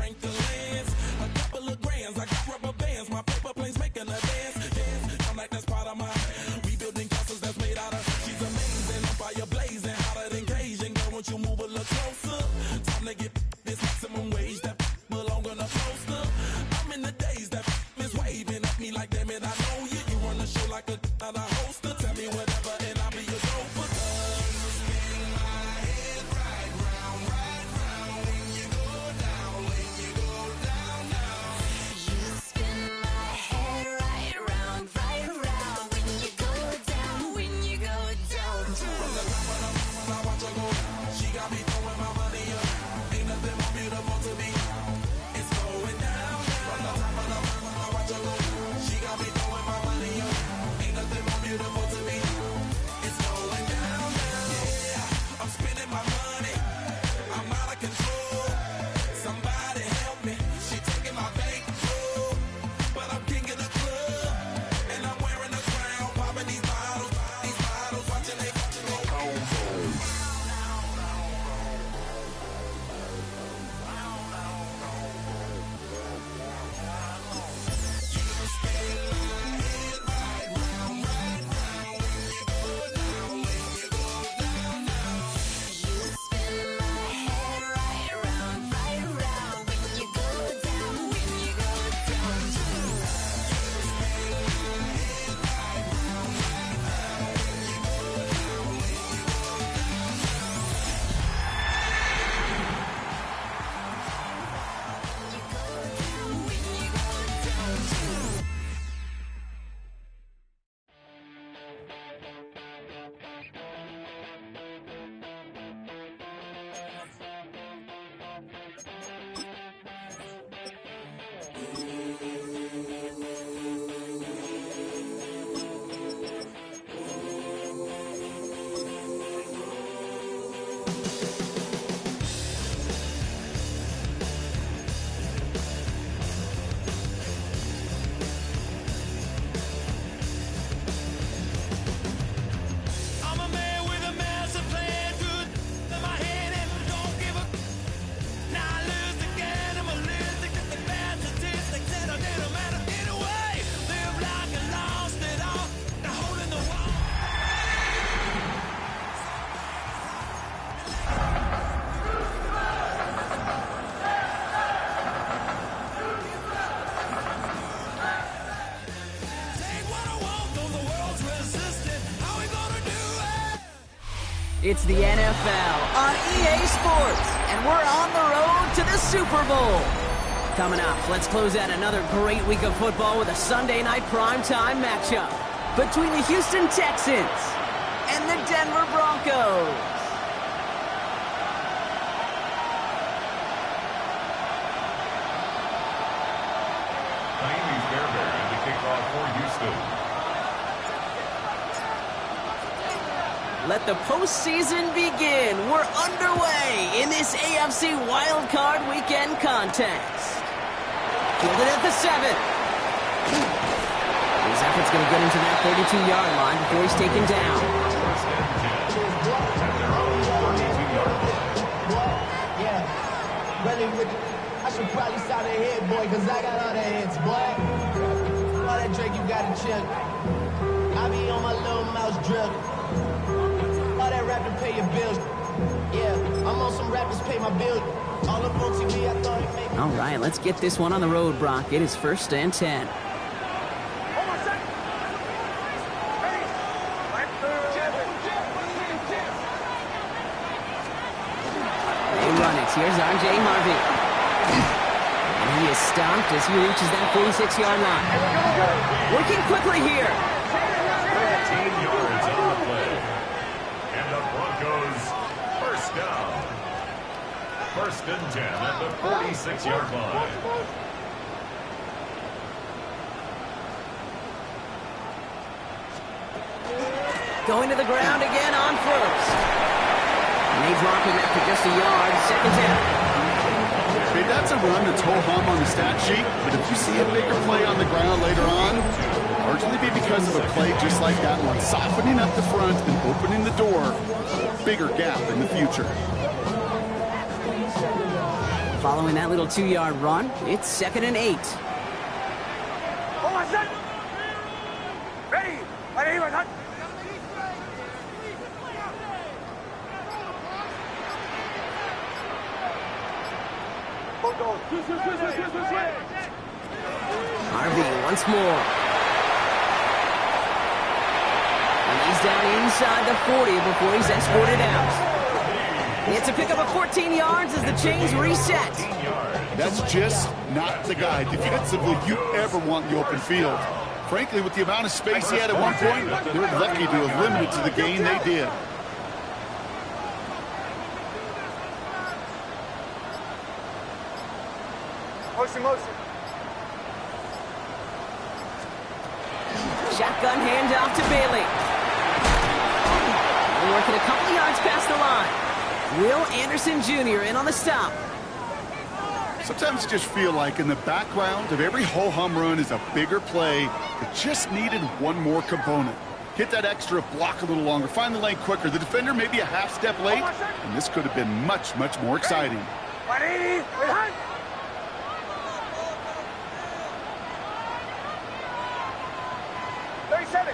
crank the lens. A couple of grands, I got rubber bands. My paper planes making a dance. Dance, I'm like that's part of my rebuilding castles that's made out of. She's amazing, on fire blazing, hotter than Cajun. Girl, won't you move a little closer? Time to get this maximum wage that belong on a poster. I'm in the days that is waving at me like, damn it, I know you. You run the show like a hoster. Tell me whatever and I'll be your gopher. Spin my head right round when you go down, when you go down, down. You spin my head right round when you go down, when you go down. From the top of the mountain, I watch her go down. She got me throwing my money up. Ain't nothing more beautiful to me. It's going down. From the top of the mountain, I watch her go down. She got me throwing my money up. Ain't nothing more beautiful to me. It's going down. Yeah, I'm spending my money. I'm out of control. Somebody help me. She taking my bankroll, but I'm king of the club, and I'm wearing a crown. Popping these bottles, watching they go home. You spin my head right round when you go down, when you go down. I'm a man with a massive plan, good in my head and don't give a. Now I lose again, I'm a loser, get the bad statistics and it don't matter anyway. Live like I lost it all, now holding the wall. Take what I want, though the world's resistant. How we gonna do it? It's the NFL on EA Sports, and we're on the road to the Super Bowl. Coming up, let's close out another great week of football with a Sunday night primetime matchup between the Houston Texans and the Denver Broncos. Miami's Bearberry to kick off for Houston. Let the postseason begin. We're underway in this AFC Wildcard Weekend contest. Fielded at the 7. His effort's going to get into that 32-yard line before he's taken down. First and 10 at their own 32-yard line. Yeah, really, I should probably sound a hit, boy, because I got all the hits, boy. All that Drake, you got to chill. I be on my little mouse drip. All that rap to pay your bills. Yeah, I'm on some rappers pay my bills. All up on TV, I thought it made me. All right, let's get this one on the road, Brock. It is first and 10. They run it. Here's R.J. Harvey. And he is stopped as he reaches that 46-yard line. Working quickly here. 13 yards on the play. And the Broncos first down. First and 10 at the 46-yard line. Going to the ground again on first. And they drop him after just a yard. Second down. Hey, that's a run that's ho-hum on the stat sheet, but if you see a bigger play on the ground later on, largely be because of a play just like that one, softening up the front and opening the door, bigger gap in the future. Following that little 2-yard run, it's 2nd and 8. Harvey once more. And he's down inside the 40 before he's escorted out. It's a pickup of 14 yards as the chains reset. That's just not the guy defensively you ever want in the open field. Frankly, with the amount of space he had at one point, they're lucky to have limited to the gain they did. Motion. Shotgun handoff to Bailey. They're working a couple of yards past the line. Will Anderson Jr. in on the stop. Sometimes you just feel like in the background of every ho-hum run is a bigger play that just needed one more component. Hit that extra block a little longer, find the lane quicker. The defender may be a half step late, and this could have been much, much more exciting.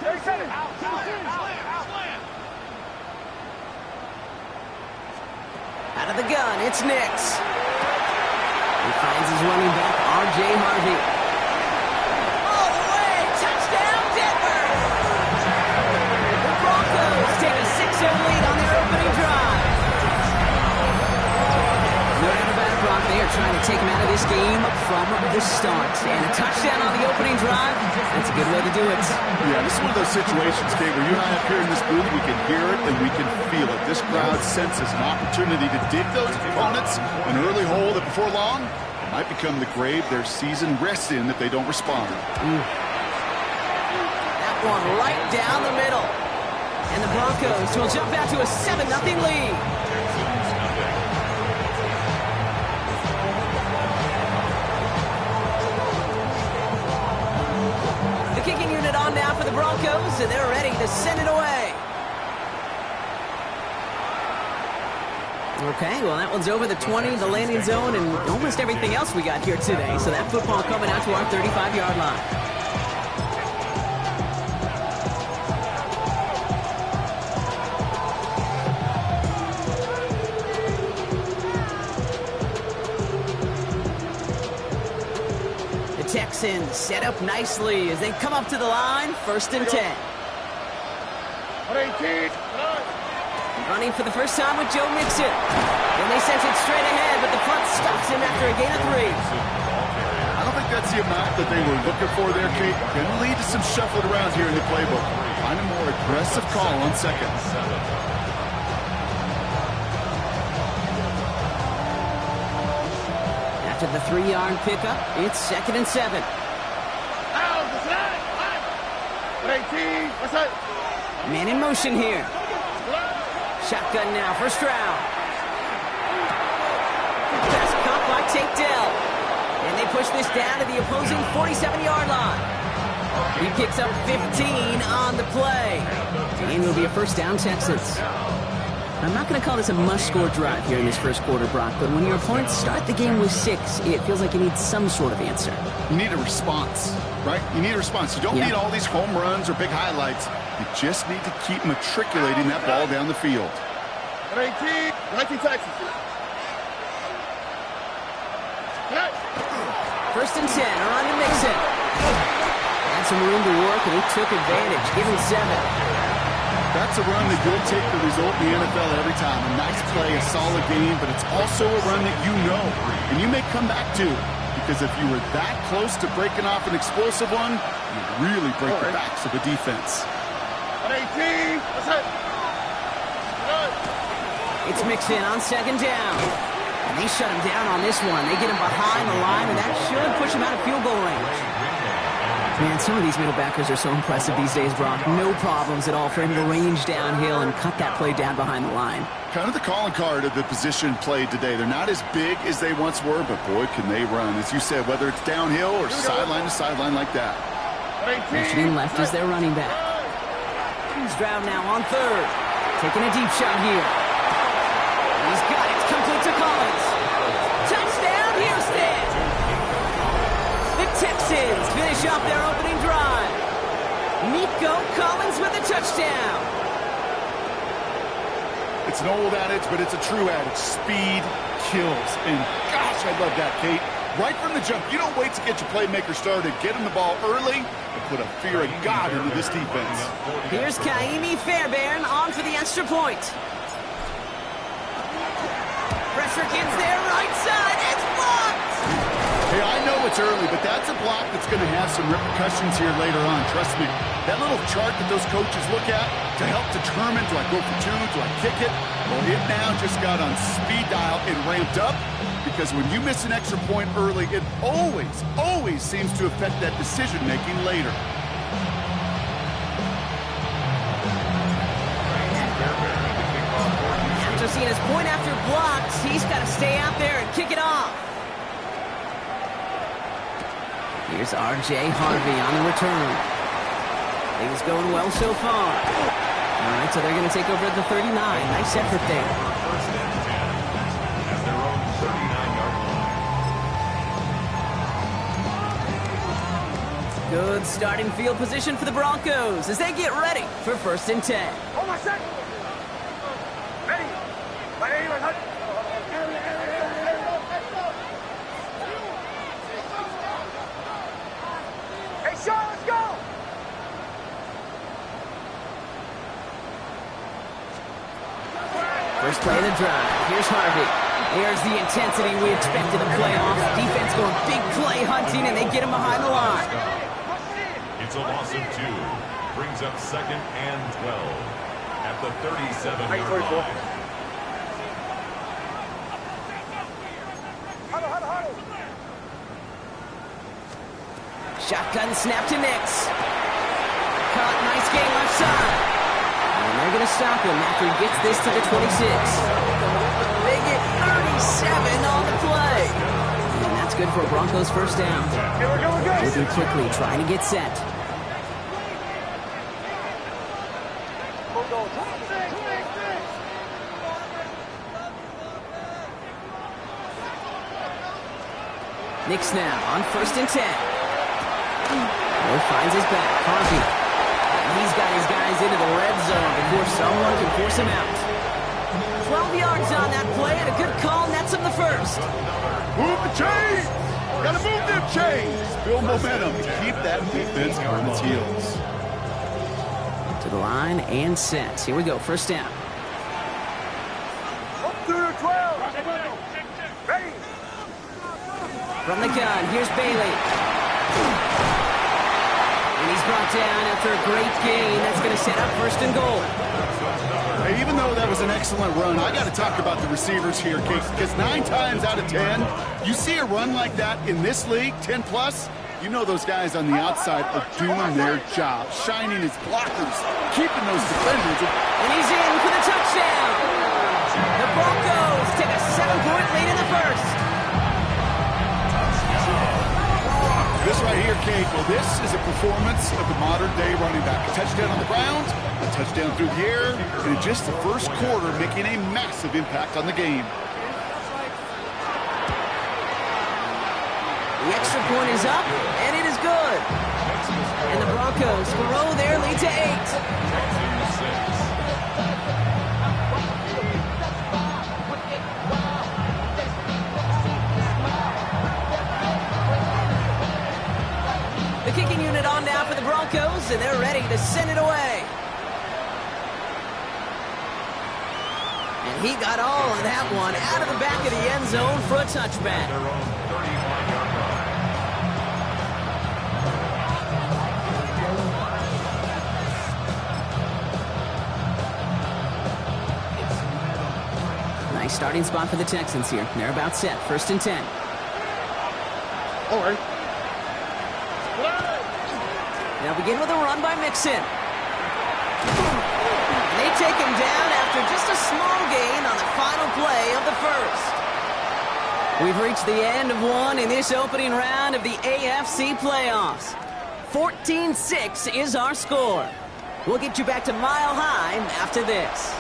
37. Out of the gun, it's Nix. He finds his running back, R.J. Harvey. All the way, touchdown Denver! The Broncos take a 6-0 lead on their opening drive. No doubt about it, Brock, they are trying to take him out of this game from the start. And a touchdown on the opening drive, that's a good way to do it. Yeah, this is one of those situations, Kate, where you and I up here in this booth, we can hear it and we can feel it. This crowd senses an opportunity to dig those opponents an early hole that before long might become the grave their season rests in if they don't respond. That one right down the middle. And the Broncos will jump out to a 7-0 lead. The kicking unit on now for the Broncos, and they're ready to send it away. Okay, well, that one's over the 20, the landing zone, and almost everything else we got here today. So that football coming out to our 35-yard line. The Texans set up nicely as they come up to the line, 1st and 10. 118. Running for the first time with Joe Mixon. Then they sent it straight ahead, but the punt stops him after a gain of 3. I don't think that's the amount that they were looking for there, Kate. Can lead to some shuffling around here in the playbook. Find a more aggressive call on 2nd. After the 3-yard pickup, it's 2nd and 7. 118. What's that? Man in motion here. Shotgun now, first round. Pass caught by Tate Dell. And they push this down to the opposing 47-yard line. He picks up 15 on the play. And it'll be a first down, Texans. I'm not going to call this a must-score drive here in this first quarter, Brock, but when your opponents start the game with 6, it feels like you need some sort of answer. You need a response, right? You need a response. You don't need all these home runs or big highlights. You just need to keep matriculating that ball down the field. 118 Texas. 1st and 10, around to Mixon. Had some room to work, and he took advantage. Give him 7. That's a run that you'll take the result in the NFL every time. A nice play, a solid game, but it's also a run that you know, and you may come back to. Because if you were that close to breaking off an explosive one, you really break the backs of a defense. 118. What's that? It's Mixon on 2nd down. And they shut him down on this one. They get him behind the line, and that should push him out of field goal range. Man, some of these middle backers are so impressive these days, Brock. No problems at all for him to range downhill and cut that play down behind the line. Kind of the calling card of the position played today. They're not as big as they once were, but boy, can they run. As you said, whether it's downhill or sideline to sideline like that. Motioning left is their running back. Stroud now on 3rd. Taking a deep shot here. He's got it. Complete to Collins. Touchdown! finish off their opening drive. Nico Collins with a touchdown. It's an old adage, but it's a true adage. Speed kills. And gosh, I love that, Kate. Right from the jump, you don't wait to get your playmaker started. Get him the ball early and put a fear of God into this defense. Here's Kaimi Fairbairn on for the extra point. Pressure kids there, right side. It's blocked. Hey, I know it's early, but that's a block that's going to have some repercussions here later on. Trust me. That little chart that those coaches look at to help determine, do I go for two, do I kick it? Well, it now just got on speed dial and ramped up, because when you miss an extra point early, it always seems to affect that decision-making later. After seeing his point after blocked, he's got to stay out there and kick it off. Here's R.J. Harvey on the return. Things going well so far. All right, so they're going to take over at the 39. Nice effort there. First and 10 at their own 39-yard line. Good starting field position for the Broncos as they get ready for first and 10. Hold my set. Ready. Ready, ready. Hey, Sean, let's go. First play of the drive. Here's Harvey. There's the intensity we expect in the playoffs. Defense going big play hunting, and they get him behind the line. It's a loss of 2. Brings up second and 12 at the 37-yard line. Shotgun snap to Nix. Caught, nice game left side. And they're going to stop him after he gets this to the 26. They get 37 on the play. And that's good for a Broncos first down. Moving quickly, trying to get set. Nix now on first and 10. Moore finds his back. Harvey. And he's got his guys into the red zone before someone can force him out. 12 yards on that play and a good call nets him the first. Move the chains! Gotta move them chains! Build momentum to keep that defense on its heels. To the line and set. Here we go, first down. Up to the 12. Ready. From the gun, here's Bailey. And he's brought down after a great gain. That's going to set up first and goal. Hey, even though that was an excellent run, I got to talk about the receivers here, Case, because 9 times out of 10, you see a run like that in this league, 10+, you know those guys on the outside are doing their job, shining as blockers, keeping those defenders. And he's in for the touchdown. The Broncos take a 7-point lead in the first. This right here, Kate, well, this is a performance of the modern-day running back. A touchdown on the ground, a touchdown through the air, and in just the first quarter, making a massive impact on the game. The extra point is up, and it is good. And the Broncos grow their lead to 8. The kicking unit on now for the Broncos, and they're ready to send it away. And he got all of that one out of the back of the end zone for a touchback. Their own 31-yard line. Nice starting spot for the Texans here. They're about set. First and 10. All right. They'll begin with a run by Mixon. And they take him down after just a small gain on the final play of the first. We've reached the end of one in this opening round of the AFC playoffs. 14-6 is our score. We'll get you back to Mile High after this.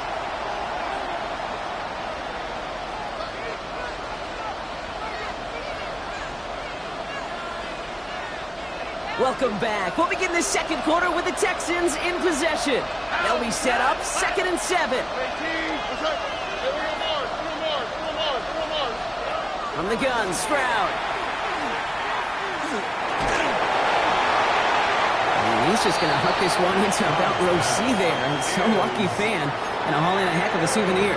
Welcome back. We'll begin the second quarter with the Texans in possession. They'll be set up 2nd and 7. From the gun, Stroud. And he's just going to hook this one into about row C there. And some lucky fan and haul in a heck of a souvenir.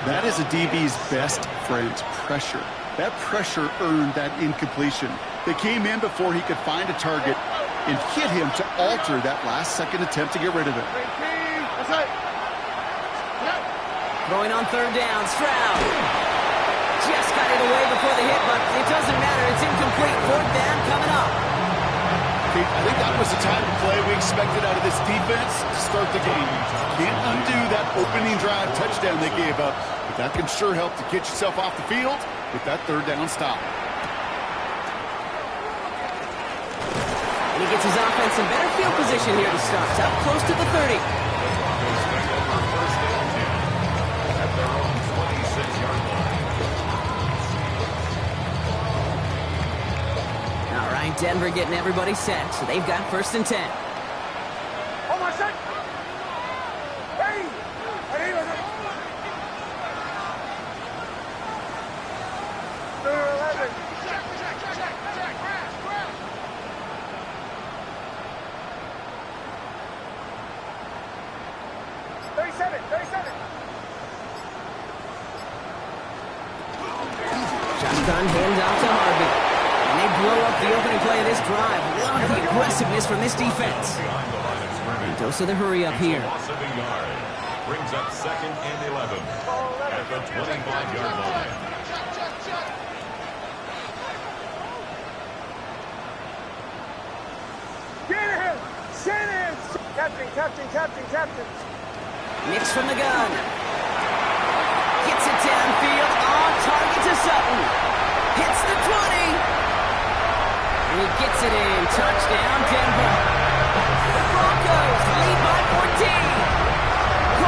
That is a DB's best friend, pressure. That pressure earned that incompletion. They came in before he could find a target and hit him to alter that last-second attempt to get rid of it. Throwing on 3rd down, Stroud. Just got it away before the hit, but it doesn't matter. It's incomplete. 4th down coming up. Okay, I think that was the type of play we expected out of this defense to start the game. Can't undo that opening drive touchdown they gave up, but that can sure help to get yourself off the field with that 3rd down stop. And he gets his offense in better field position here to start. Up close to the 30. At their own 26-yard line. All right, Denver getting everybody set, so they've got 1st and 10. Hold on, set. Hey! Hey, hey, 11. 37. Shotgun hand off to Harvey. And they blow up the opening play of this drive. Love the aggressiveness from this defense. Behind the line of scrimmage. Dose of the hurry up here. Loss of a yard. Brings up 2nd and 11 at the 25-yard line. Get him! Send him! Captain. Nicks from the gun. Gets it downfield. On target to Sutton. Hits the 20. And he gets it in. Touchdown, Denver.